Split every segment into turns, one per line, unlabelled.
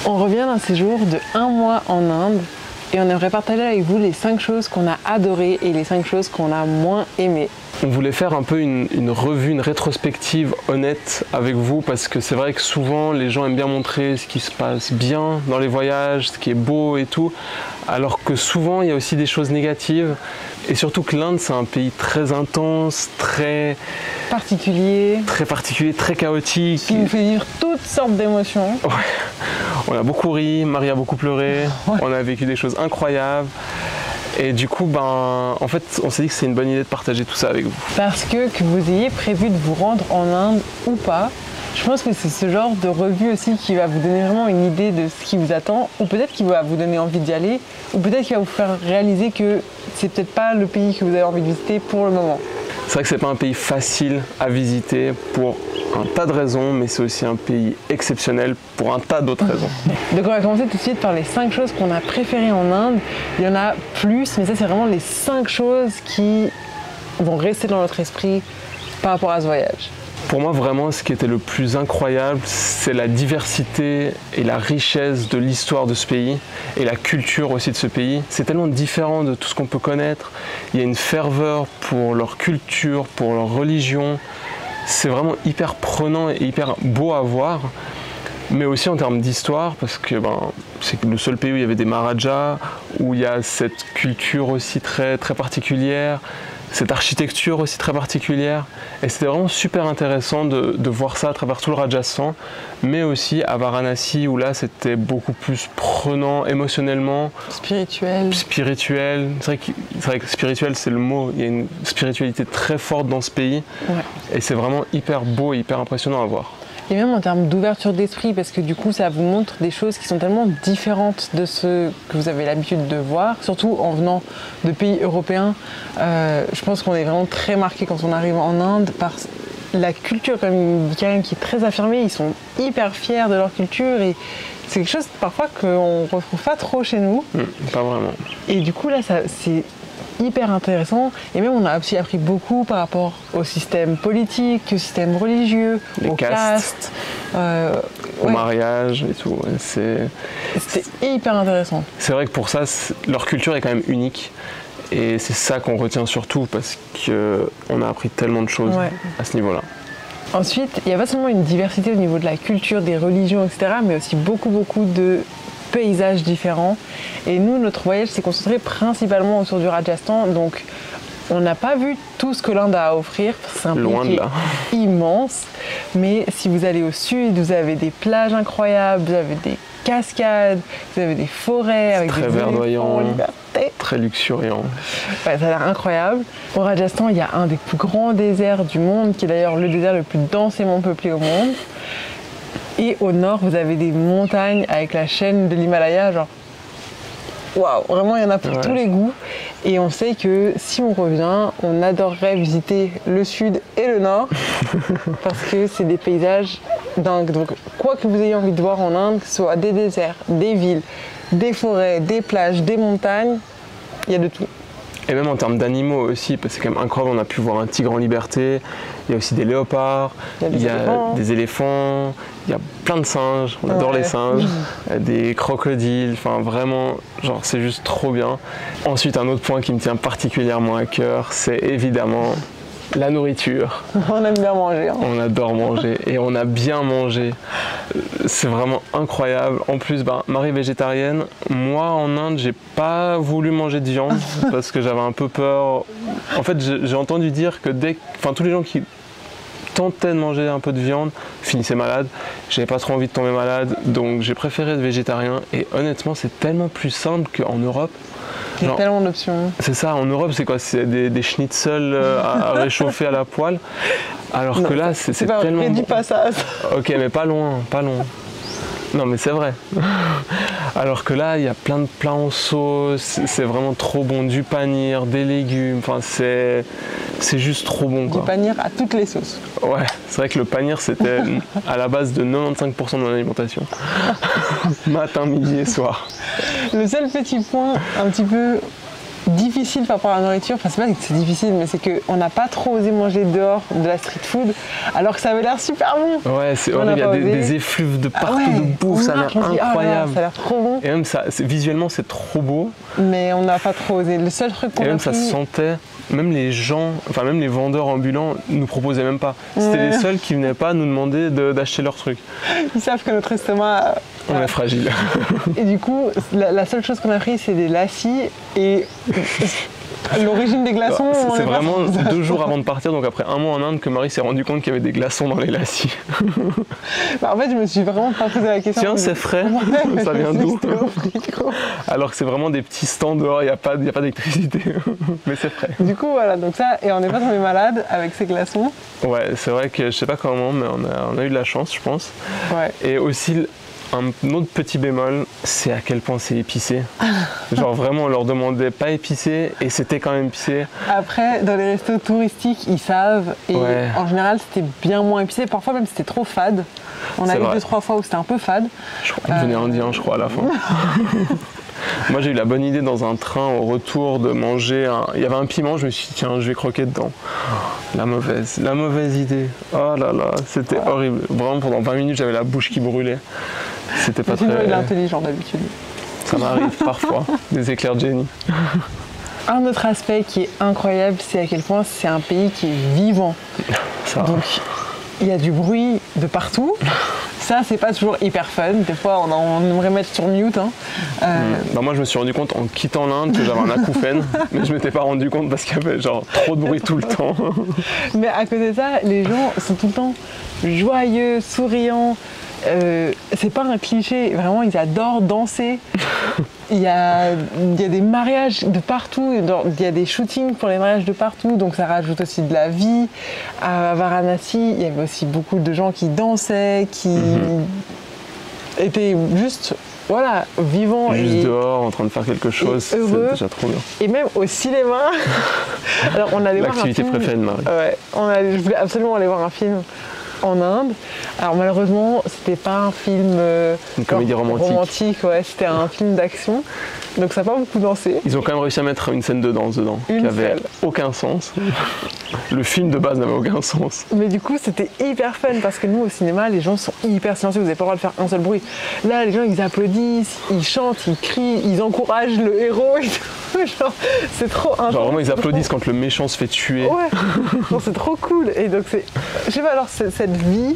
On revient d'un séjour de 1 mois en Inde et on aimerait partager avec vous les 5 choses qu'on a adorées et les 5 choses qu'on a moins aimées.
On voulait faire un peu une revue, une rétrospective honnête avec vous parce que c'est vrai que souvent les gens aiment bien montrer ce qui se passe bien dans les voyages, ce qui est beau et tout, alors que souvent il y a aussi des choses négatives et surtout que l'Inde c'est un pays très intense, très
particulier,
très chaotique.
Qui nous fait vivre toutes sortes d'émotions.
Ouais. On a beaucoup ri, Marie a beaucoup pleuré, ouais. On a vécu des choses incroyables. Et du coup, en fait, on s'est dit que c'est une bonne idée de partager tout ça avec vous.
Parce que vous ayez prévu de vous rendre en Inde ou pas, je pense que c'est ce genre de revue aussi qui va vous donner vraiment une idée de ce qui vous attend, ou peut-être qui va vous donner envie d'y aller, ou peut-être qui va vous faire réaliser que c'est peut-être pas le pays que vous avez envie de visiter pour le moment.
C'est vrai que c'est pas un pays facile à visiter pour un tas de raisons, mais c'est aussi un pays exceptionnel pour un tas d'autres raisons.
Donc on va commencer tout de suite par les 5 choses qu'on a préférées en Inde. Il y en a plus, mais ça c'est vraiment les 5 choses qui vont rester dans notre esprit par rapport à ce voyage.
Pour moi, vraiment, ce qui était le plus incroyable, c'est la diversité et la richesse de l'histoire de ce pays et la culture aussi de ce pays. C'est tellement différent de tout ce qu'on peut connaître. Il y a une ferveur pour leur culture, pour leur religion. C'est vraiment hyper prenant et hyper beau à voir, mais aussi en termes d'histoire, parce que c'est le seul pays où il y avait des Maharajas, où il y a cette culture aussi très particulière, cette architecture aussi très particulière, et c'était vraiment super intéressant de voir ça à travers tout le Rajasthan, mais aussi à Varanasi, où là c'était beaucoup plus prenant émotionnellement.
Spirituel.
C'est vrai que spirituel c'est le mot, il y a une spiritualité très forte dans ce pays, ouais. Et c'est vraiment hyper beau et hyper impressionnant à voir.
Et même en termes d'ouverture d'esprit, parce que du coup ça vous montre des choses qui sont tellement différentes de ce que vous avez l'habitude de voir, surtout en venant de pays européens. Je pense qu'on est vraiment très marqué quand on arrive en Inde par la culture comme qui est très affirmée. Ils sont hyper fiers de leur culture et c'est quelque chose parfois qu'on ne retrouve pas trop chez nous.
Pas vraiment.
Et du coup là c'est hyper intéressant, et même on a aussi appris beaucoup par rapport au système politique, au système religieux, aux castes,
au mariage et tout.
C'était hyper intéressant.
C'est vrai que pour ça, leur culture est quand même unique, et c'est ça qu'on retient surtout parce qu'on a appris tellement de choses à ce niveau-là.
Ensuite, il n'y a pas seulement une diversité au niveau de la culture, des religions, etc., mais aussi beaucoup de paysages différents. Et nous, notre voyage s'est concentré principalement autour du Rajasthan, donc on n'a pas vu tout ce que l'Inde a à offrir. C'est un pays qui est immense, mais si vous allez au sud, vous avez des plages incroyables, vous avez des cascades, vous avez des forêts avec
très
des
verdoyant,
en liberté.
Très luxuriant.
Ouais, ça a l'air incroyable. Au Rajasthan, il y a un des plus grands déserts du monde, qui est d'ailleurs le désert le plus densément peuplé au monde. Et au nord, vous avez des montagnes avec la chaîne de l'Himalaya, genre waouh, vraiment il y en a pour tous les goûts. Et on sait que si on revient, on adorerait visiter le sud et le nord parce que c'est des paysages dingues. Donc quoi que vous ayez envie de voir en Inde, que ce soit des déserts, des villes, des forêts, des plages, des montagnes, il y a de tout.
Et même en termes d'animaux aussi, parce que c'est quand même incroyable, on a pu voir un tigre en liberté, il y a aussi des léopards, il y a des éléphants, il y a plein de singes, on adore les singes, des crocodiles, enfin vraiment, genre c'est juste trop bien. Ensuite, un autre point qui me tient particulièrement à cœur, c'est évidemment la nourriture.
On aime bien manger. Hein.
On adore manger et on a bien mangé. C'est vraiment incroyable. En plus, Marie est végétarienne. Moi, en Inde, j'ai pas voulu manger de viande parce que j'avais un peu peur. En fait, j'ai entendu dire que tous les gens qui tentaient de manger un peu de viande finissaient malades. J'avais pas trop envie de tomber malade, donc j'ai préféré être végétarien. Et honnêtement, c'est tellement plus simple qu'en Europe.
Il y a tellement d'options.
C'est ça, en Europe, c'est quoi? C'est des schnitzels à réchauffer à la poêle. Alors que là, c'est tellement...
Réduis pas ça.
Ok, mais pas loin. Non, mais c'est vrai. Alors que là, il y a plein de plats en sauce, c'est vraiment trop bon. Du panir, des légumes, enfin, c'est juste trop bon.
Du panir à toutes les sauces.
Ouais, c'est vrai que le panir, c'était à la base de 95% de mon alimentation. Matin, midi et soir.
Le seul petit point un petit peu difficile par rapport à la nourriture. Enfin, c'est pas que c'est difficile, mais c'est qu'on n'a pas trop osé manger dehors de la street food, alors que ça avait l'air super bon.
Ouais, c'est horrible, il y a des effluves de partout de bouffe, ça a l'air incroyable.
Ça a l'air trop bon.
Et même, visuellement, c'est trop beau.
Mais on n'a pas trop osé. Le seul truc qu'on a
Et même,
pris...
ça se sentait... Même les gens, enfin même les vendeurs ambulants nous proposaient même pas. C'était les seuls qui venaient pas nous demander d'acheter leurs trucs.
Ils savent que notre estomac...
On est fragile.
Et du coup, la seule chose qu'on a pris, c'est des lassis et l'origine des glaçons.
C'est vraiment 2 jours avant de partir, donc après 1 mois en Inde, que Marie s'est rendu compte qu'il y avait des glaçons dans les lassis.
En fait, je me suis vraiment pas posé la question.
Tiens, c'est frais, ça vient d'où? Alors que c'est vraiment des petits stands dehors, il n'y a pas d'électricité, mais c'est frais.
Du coup, voilà, donc ça, et on n'est pas tombé malade avec ces glaçons.
Ouais, c'est vrai que je sais pas comment, mais on a eu de la chance, je pense.
Ouais.
Et aussi, un autre petit bémol, c'est à quel point c'est épicé. Genre vraiment, on leur demandait pas épicé et c'était quand même épicé.
Après, dans les restos touristiques, ils savent. Et en général, c'était bien moins épicé. Parfois même, c'était trop fade. On a eu 2-3 fois où c'était un peu fade.
Je crois que devenait indien, je crois, à la fin. Moi, j'ai eu la bonne idée dans un train au retour de manger il y avait un piment, je me suis dit, tiens, je vais croquer dedans. La mauvaise idée. Oh là là, c'était horrible. Vraiment, pendant 20 minutes, j'avais la bouche qui brûlait. C'était pas très...
Il est intelligent d'habitude.
Ça m'arrive parfois, des éclairs de génie.
Un autre aspect qui est incroyable, c'est à quel point c'est un pays qui est vivant.
Ça.
Donc, il y a du bruit de partout. Ça, c'est pas toujours hyper fun. Des fois, on aimerait mettre sur mute. Hein.
Moi, je me suis rendu compte en quittant l'Inde que j'avais un acouphène, mais je m'étais pas rendu compte parce qu'il y avait genre trop de bruit tout le temps.
Mais à côté de ça, les gens sont tout le temps joyeux, souriants. C'est pas un cliché, vraiment, ils adorent danser. Il y a des mariages de partout, il y a des shootings pour les mariages de partout, donc ça rajoute aussi de la vie. À Varanasi, il y avait aussi beaucoup de gens qui dansaient, qui étaient juste vivants.
Juste dehors, en train de faire quelque chose, c'est déjà trop bien.
Et même au cinéma. Alors, on allait voir un film.
L'activité préférée de Marie.
Ouais, je voulais absolument aller voir un film en Inde. Alors malheureusement, c'était pas un film
une comédie romantique.
Ouais, c'était un film d'action. Donc ça n'a pas beaucoup dansé.
Ils ont quand même réussi à mettre une scène de danse dedans, qui avait aucun sens. Le film de base n'avait aucun sens.
Mais du coup, c'était hyper fun parce que nous, au cinéma, les gens sont hyper silencieux. Vous n'avez pas le droit de faire un seul bruit. Là, les gens, ils applaudissent, ils chantent, ils crient, ils encouragent le héros. Genre, c'est trop intense.
Genre vraiment, ils applaudissent quand le méchant se fait tuer.
Ouais, c'est trop cool. Et donc, je sais pas, alors, cette vie,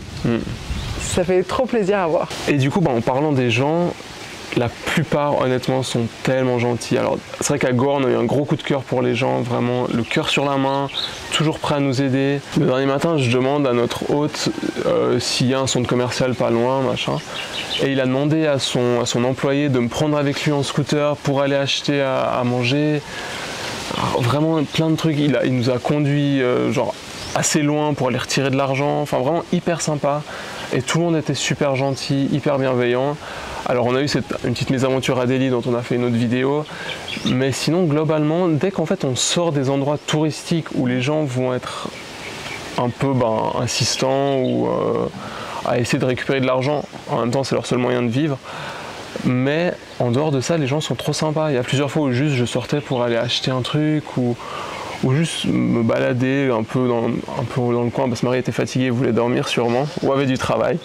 ça fait trop plaisir à voir.
Et du coup, en parlant des gens, la plupart, honnêtement, sont tellement gentils. Alors, c'est vrai qu'à Goa, on a eu un gros coup de cœur pour les gens, vraiment, le cœur sur la main, toujours prêt à nous aider. Le dernier matin, je demande à notre hôte s'il y a un centre commercial pas loin, machin. Et il a demandé à son employé de me prendre avec lui en scooter pour aller acheter à manger. Alors, vraiment, plein de trucs. Il nous a conduits, genre, assez loin pour aller retirer de l'argent. Enfin, vraiment hyper sympa. Et tout le monde était super gentil, hyper bienveillant. Alors on a eu une petite mésaventure à Delhi dont on a fait une autre vidéo, mais sinon globalement, dès qu'en fait on sort des endroits touristiques où les gens vont être un peu insistants ou à essayer de récupérer de l'argent, en même temps c'est leur seul moyen de vivre, mais en dehors de ça les gens sont trop sympas. Il y a plusieurs fois où juste je sortais pour aller acheter un truc ou juste me balader un peu dans le coin parce que Marie était fatiguée, voulait dormir sûrement, ou avait du travail,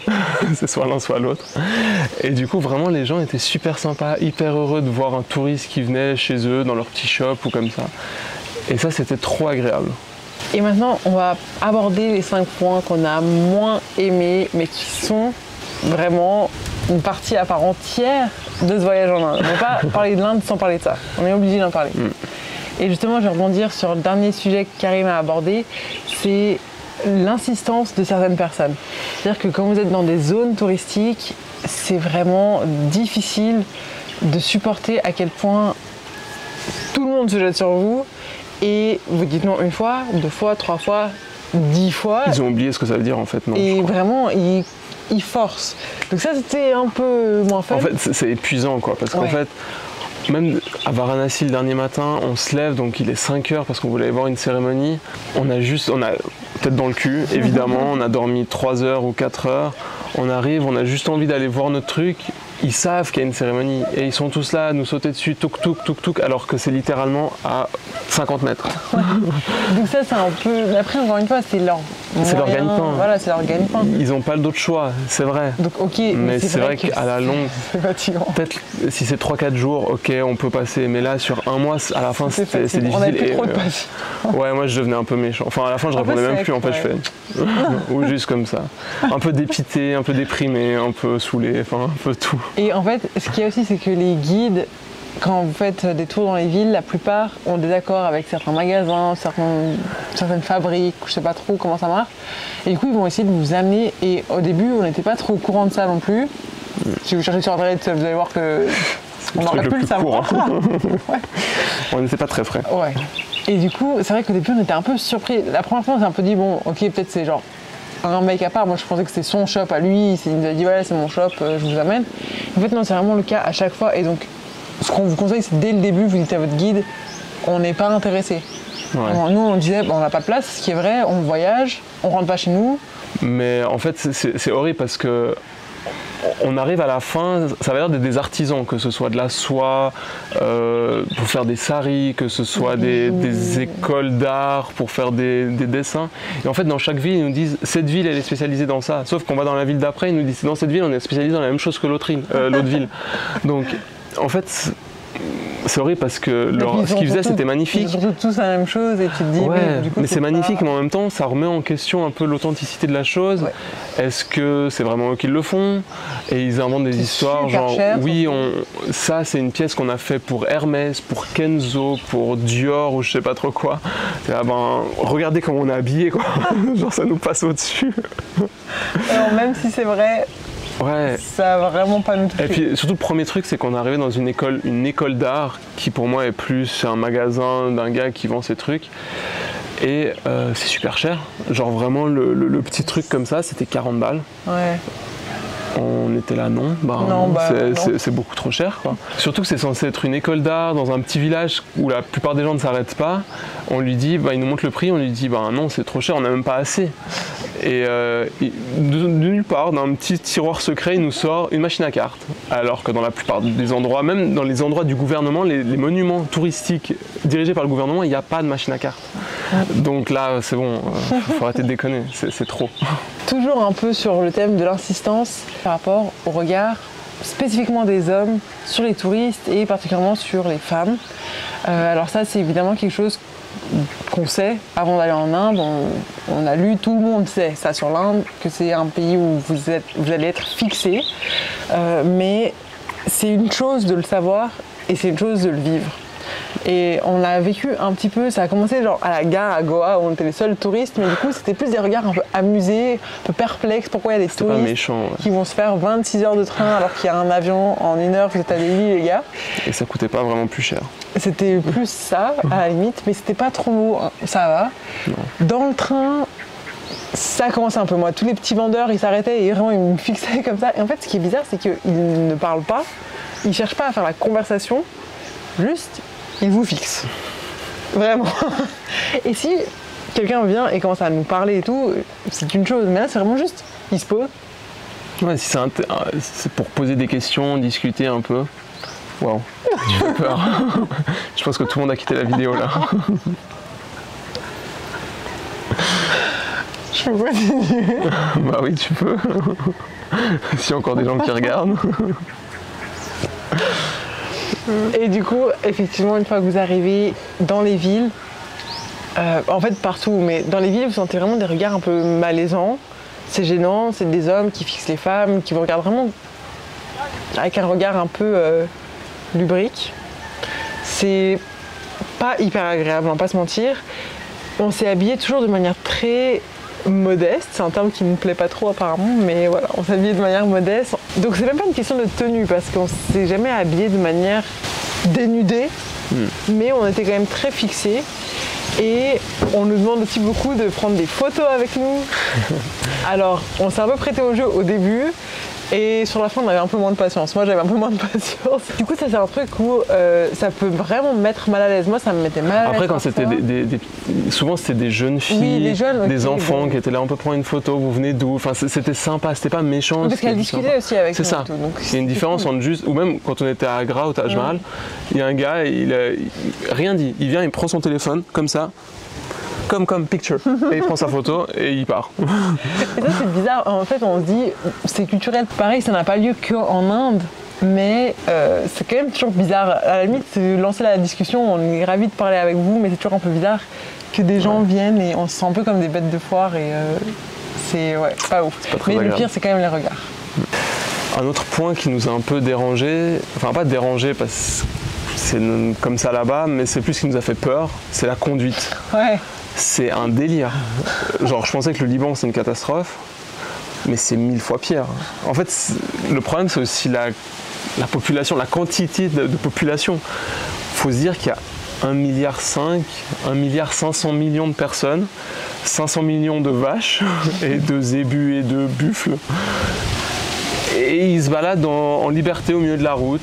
c'est soit l'un soit l'autre. Et du coup vraiment les gens étaient super sympas, hyper heureux de voir un touriste qui venait chez eux dans leur petit shop ou comme ça. Et ça c'était trop agréable.
Et maintenant on va aborder les 5 points qu'on a moins aimés mais qui sont vraiment une partie à part entière de ce voyage en Inde. On ne peut pas parler de l'Inde sans parler de ça, on est obligé d'en parler. Et justement, je vais rebondir sur le dernier sujet que Karim a abordé, c'est l'insistance de certaines personnes. C'est-à-dire que quand vous êtes dans des zones touristiques, c'est vraiment difficile de supporter à quel point tout le monde se jette sur vous et vous dites non 1 fois, 2 fois, 3 fois, 10 fois.
Ils ont oublié ce que ça veut dire en fait, non?
Et vraiment, ils forcent. Donc ça, c'était un peu moins fun.
En fait, c'est épuisant quoi, parce qu'en fait, même à Varanasi le dernier matin, on se lève, donc il est 5 heures parce qu'on voulait aller voir une cérémonie. On a tête dans le cul, évidemment, on a dormi 3 heures ou 4 heures. On arrive, on a juste envie d'aller voir notre truc. ils savent qu'il y a une cérémonie et ils sont tous là à nous sauter dessus, touk touk touk touk, alors que c'est littéralement à 50 mètres.
Donc ça c'est un peu, après encore une fois c'est leur
gagne-pain.
Voilà, c'est leur gagne-pain.
Ils n'ont pas d'autre choix, c'est vrai.
Donc ok,
mais c'est vrai qu'à la longue,
c'est fatigant.
Peut-être si c'est 3-4 jours, ok, on peut passer, mais là sur un mois, à la fin c'est difficile.
On n'avait plus trop de patience.
Ouais, moi je devenais un peu méchant. Enfin à la fin je répondais même plus, en fait je fais ou juste comme ça. Un peu dépité, un peu déprimé, un peu saoulé, enfin un peu tout.
Et en fait, ce qu'il y a aussi, c'est que les guides, quand vous faites des tours dans les villes, la plupart ont des accords avec certains magasins, certaines fabriques, je sais pas trop comment ça marche. Et du coup, ils vont essayer de vous amener. Et au début, on n'était pas trop au courant de ça non plus. Si vous cherchez sur Internet, vous allez voir que on aurait pu le savoir.
Ouais. On n'était pas très frais.
Ouais. Et du coup, c'est vrai qu'au début, on était un peu surpris. La première fois, on s'est un peu dit, bon, ok, peut-être c'est genre un mec à part. Moi, je pensais que c'était son shop à lui. Il nous a dit, voilà, c'est mon shop, je vous amène. En fait, non, c'est vraiment le cas à chaque fois. Et donc, ce qu'on vous conseille, c'est dès le début, vous dites à votre guide, on n'est pas intéressé.
Ouais.
Nous, on disait, on n'a pas de place, ce qui est vrai, on voyage, on rentre pas chez nous.
Mais en fait, c'est horrible parce que on arrive à la fin, ça va être des artisans, que ce soit de la soie, pour faire des saris, que ce soit des écoles d'art pour faire des dessins. Et en fait, dans chaque ville, ils nous disent, cette ville, elle est spécialisée dans ça. Sauf qu'on va dans la ville d'après, ils nous disent, dans cette ville, on est spécialisé dans la même chose que l'autre ville. Donc, en fait, c'est horrible parce que ce qu'ils faisaient, c'était magnifique.
Ils ont surtout tous la même chose et tu te dis,
ouais,
oui, du coup,
mais c'est magnifique, mais en même temps, ça remet en question un peu l'authenticité de la chose. Ouais. Est-ce que c'est vraiment eux qui le font? Et ils inventent des histoires genre, cher, oui, ça c'est une pièce qu'on a fait pour Hermès, pour Kenzo, pour Dior ou je sais pas trop quoi. Regardez comment on est habillé, quoi. Genre ça nous passe au-dessus.
Alors même si c'est vrai.
Ouais.
Ça va vraiment pas nous toucher.
Et puis surtout le premier truc, c'est qu'on est arrivé dans une école d'art qui pour moi est plus un magasin d'un gars qui vend ses trucs. Et c'est super cher. Genre vraiment le petit truc comme ça, c'était 40 balles.
Ouais.
On était là, non, c'est beaucoup trop cher, quoi. Surtout que c'est censé être une école d'art dans un petit village où la plupart des gens ne s'arrêtent pas. On lui dit, il nous montre le prix, on lui dit, non, c'est trop cher, on n'a même pas assez. Et de nulle part, d'un petit tiroir secret, il nous sort une machine à cartes. Alors que dans la plupart des endroits, même dans les endroits du gouvernement, les monuments touristiques dirigés par le gouvernement, il n'y a pas de machine à cartes. Donc là, c'est bon, faut arrêter de déconner, c'est trop.
Toujours un peu sur le thème de l'insistance par rapport au regard spécifiquement des hommes sur les touristes et particulièrement sur les femmes. Alors ça, c'est évidemment quelque chose qu'on sait avant d'aller en Inde. On a lu, tout le monde sait ça sur l'Inde, que c'est un pays où vous allez être fixé. Mais c'est une chose de le savoir et c'est une chose de le vivre. Et on l'a vécu un petit peu, ça a commencé genre à la gare à Goa où on était les seuls touristes, mais du coup c'était plus des regards un peu amusés, un peu perplexes. Pourquoi il y a des touristes qui vont se faire 26 heures de train alors qu'il y a un avion en 1 heure, vous êtes à Delhi les gars.
Et ça coûtait pas vraiment plus cher.
C'était plus ça à la limite, mais c'était pas trop beau, ça va. Non. Dans le train, ça commençait un peu moi. Tous les petits vendeurs ils s'arrêtaient et vraiment ils me fixaient comme ça. Et en fait ce qui est bizarre c'est qu'ils ne parlent pas, ils cherchent pas à faire la conversation, juste il vous fixe. Vraiment. Et si quelqu'un vient et commence à nous parler et tout, c'est une chose. Mais là, c'est vraiment juste, il se pose.
Ouais, si c'est pour poser des questions, discuter un peu. Waouh, tu fais peur. Je pense que tout le monde a quitté la vidéo là.
Je peux continuer.
Bah oui, tu peux. S'il y a encore des gens qui regardent.
Et du coup, effectivement, une fois que vous arrivez dans les villes, en fait partout, mais dans les villes, vous sentez vraiment des regards un peu malaisants. C'est gênant, c'est des hommes qui fixent les femmes, qui vous regardent vraiment avec un regard un peu lubrique. C'est pas hyper agréable, on va pas se mentir. On s'est habillé toujours de manière très modeste, c'est un terme qui ne me plaît pas trop apparemment, mais voilà, on s'est habillé de manière modeste. Donc c'est même pas une question de tenue parce qu'on s'est jamais habillé de manière dénudée, mais on était quand même très fixés. Et on nous demande aussi beaucoup de prendre des photos avec nous. Alors on s'est un peu prêté au jeu au début, Et sur la fin, on avait un peu moins de patience. Moi, j'avais un peu moins de patience. Du coup, ça, c'est un truc où ça peut vraiment me mettre mal à l'aise. Moi, ça me mettait mal à l'aise.
Après, quand c'était souvent, c'était des jeunes filles,
des jeunes,
des enfants qui étaient là, on peut prendre une photo, vous venez d'où? Enfin, c'était sympa, c'était pas méchant.
Parce qu'elle discutait aussi avec nous.
C'est ça. Il y a une différence entre juste, ou même quand on était à Agra, au Taj Mahal, il y a un gars, il rien dit. Il vient, il prend son téléphone, comme ça. Comme picture. Et il prend sa photo et il part.
Et ça, c'est bizarre. En fait, on se dit, c'est culturel. Pareil, ça n'a pas lieu qu'en Inde. Mais c'est quand même toujours bizarre. À la limite, lancer la discussion, on est ravis de parler avec vous, mais c'est toujours un peu bizarre que des gens viennent et on se sent un peu comme des bêtes de foire. Et c'est pas ouf. Mais le pire, c'est quand même les regards.
Un autre point qui nous a un peu dérangé, enfin pas dérangé parce que c'est comme ça là-bas, mais c'est plus ce qui nous a fait peur, c'est la conduite.
Ouais.
C'est un délire. Genre, je pensais que le Liban, c'est une catastrophe, mais c'est 1000 fois pire. En fait, le problème, c'est aussi la population, la quantité de population. Il faut se dire qu'il y a 1,5 milliard, 1,5 milliard de personnes, 500 millions de vaches, et de zébus et de buffles. Et ils se baladent en liberté au milieu de la route.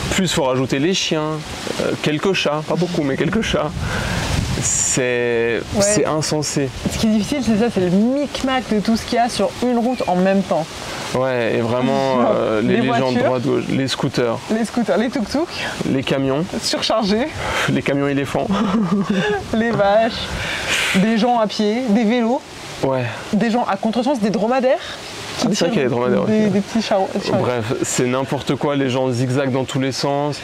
Plus, il faut rajouter les chiens, quelques chats, pas beaucoup, mais quelques chats. C'est insensé.
Ce qui est difficile, c'est ça, c'est le micmac de tout ce qu'il y a sur une route en même temps.
Ouais, et vraiment les gens de droite-gauche, les scooters.
Les scooters, les tuk-tuk.
Les camions.
Surchargés.
Les camions éléphants.
Les vaches. Des gens à pied, des vélos.
Ouais.
Des gens à contresens, des dromadaires.
C'est vrai qu'il y a des dromadaires aussi.
Des petits chariots.
Bref, c'est n'importe quoi, les gens zigzaguent dans tous les sens.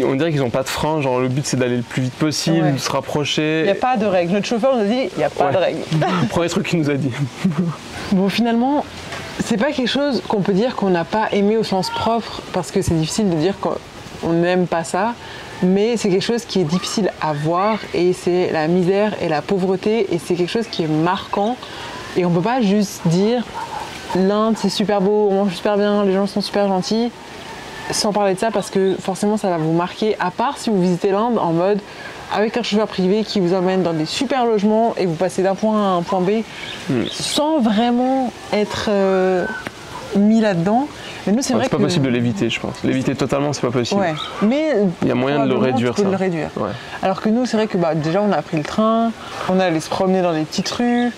On dirait qu'ils n'ont pas de frein, genre le but c'est d'aller le plus vite possible, de se rapprocher.
Il n'y a pas de règles. Notre chauffeur nous a dit, il n'y a pas de règles.
Le premier truc qu'il nous a dit.
Bon, finalement, c'est pas quelque chose qu'on peut dire qu'on n'a pas aimé au sens propre, parce que c'est difficile de dire qu'on n'aime pas ça, mais c'est quelque chose qui est difficile à voir, et c'est la misère et la pauvreté, et c'est quelque chose qui est marquant, et on peut pas juste dire l'Inde c'est super beau, on mange super bien, les gens sont super gentils, sans parler de ça, parce que forcément ça va vous marquer, à part si vous visitez l'Inde en mode avec un chauffeur privé qui vous emmène dans des super logements et vous passez d'un point A à un point B sans vraiment être mis là-dedans. Mais nous, c'est vrai que
c'est pas possible de l'éviter, je pense. L'éviter totalement, c'est pas possible.
Ouais. Mais
il y a moyen de le réduire.
Tu peux le réduire. Ouais. Alors que nous, c'est vrai que déjà, on a pris le train, on est allé se promener dans des petites rues.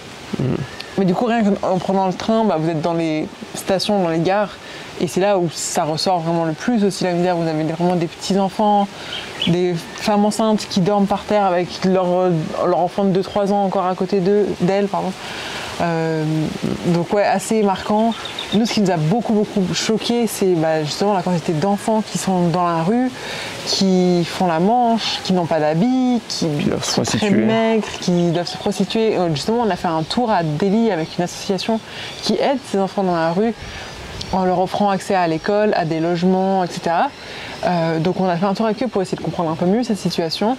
Mais du coup, rien qu'en prenant le train, vous êtes dans les stations, dans les gares. Et c'est là où ça ressort vraiment le plus aussi la misère. Vous avez vraiment des petits-enfants, des femmes enceintes qui dorment par terre avec leur enfant de 2-3 ans encore à côté d'elles. Donc ouais, assez marquant. Nous, ce qui nous a beaucoup choqué, c'est justement la quantité d'enfants qui sont dans la rue, qui font la manche, qui n'ont pas d'habits, qui sont très maigres, qui doivent se prostituer. Justement, on a fait un tour à Delhi avec une association qui aide ces enfants dans la rue en leur offrant accès à l'école, à des logements, etc. Donc on a fait un tour avec eux pour essayer de comprendre un peu mieux cette situation.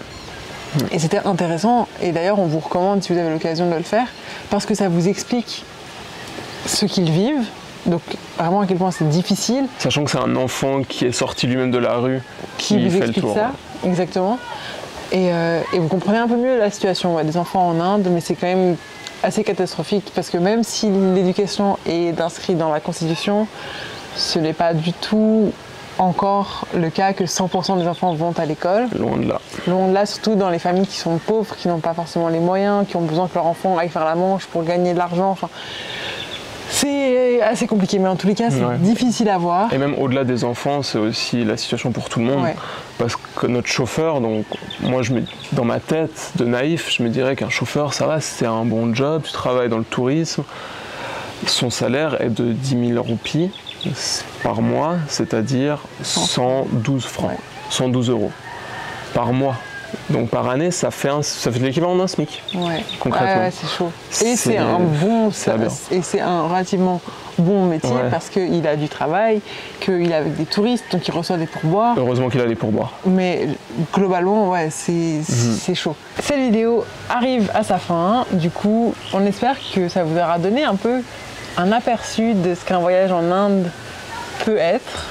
Et c'était intéressant, et d'ailleurs on vous recommande si vous avez l'occasion de le faire, parce que ça vous explique ce qu'ils vivent, donc vraiment à quel point c'est difficile.
Sachant que c'est un enfant qui est sorti lui-même de la rue,
qui vous fait explique le tour. Ça, exactement. Et vous comprenez un peu mieux la situation des enfants en Inde, mais c'est quand même assez catastrophique, parce que même si l'éducation est inscrite dans la Constitution, ce n'est pas du tout encore le cas que 100% des enfants vont à l'école.
Loin de là.
Loin de là, surtout dans les familles qui sont pauvres, qui n'ont pas forcément les moyens, qui ont besoin que leur enfant aille faire la manche pour gagner de l'argent. Enfin, c'est assez compliqué, mais en tous les cas, c'est difficile à voir.
Et même au-delà des enfants, c'est aussi la situation pour tout le monde. Parce que notre chauffeur, donc moi, dans ma tête de naïf, je me dirais qu'un chauffeur, ça va, c'est un bon job, tu travailles dans le tourisme. Son salaire est de 10 000 roupies par mois, c'est-à-dire 112 francs, 112 euros par mois. Donc par année, ça fait l'équivalent d'un SMIC, concrètement.
Ouais, c'est chaud. Et c'est un relativement bon métier parce qu'il a du travail, qu'il est avec des touristes, donc il reçoit des pourboires.
Heureusement qu'il a des pourboires.
Mais globalement, c'est chaud. Cette vidéo arrive à sa fin. Du coup, on espère que ça vous aura donné un peu un aperçu de ce qu'un voyage en Inde peut être,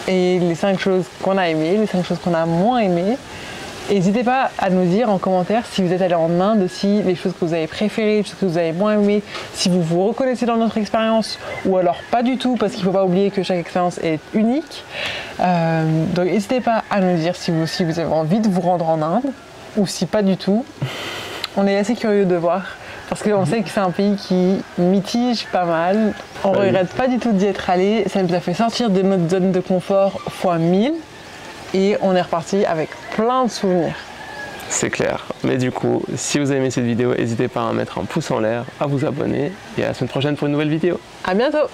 et les 5 choses qu'on a aimées, les 5 choses qu'on a moins aimées. N'hésitez pas à nous dire en commentaire si vous êtes allé en Inde aussi, les choses que vous avez préférées, les choses que vous avez moins aimées, si vous vous reconnaissez dans notre expérience ou alors pas du tout, parce qu'il ne faut pas oublier que chaque expérience est unique. Donc n'hésitez pas à nous dire si vous aussi vous avez envie de vous rendre en Inde ou si pas du tout. On est assez curieux de voir. Parce qu'on sait que c'est un pays qui mitige pas mal. On ne regrette pas du tout d'y être allé. Ça nous a fait sortir de notre zone de confort fois 1000. Et on est reparti avec plein de souvenirs.
C'est clair. Mais du coup, si vous avez aimé cette vidéo, n'hésitez pas à mettre un pouce en l'air, à vous abonner. Et à la semaine prochaine pour une nouvelle vidéo.
À bientôt!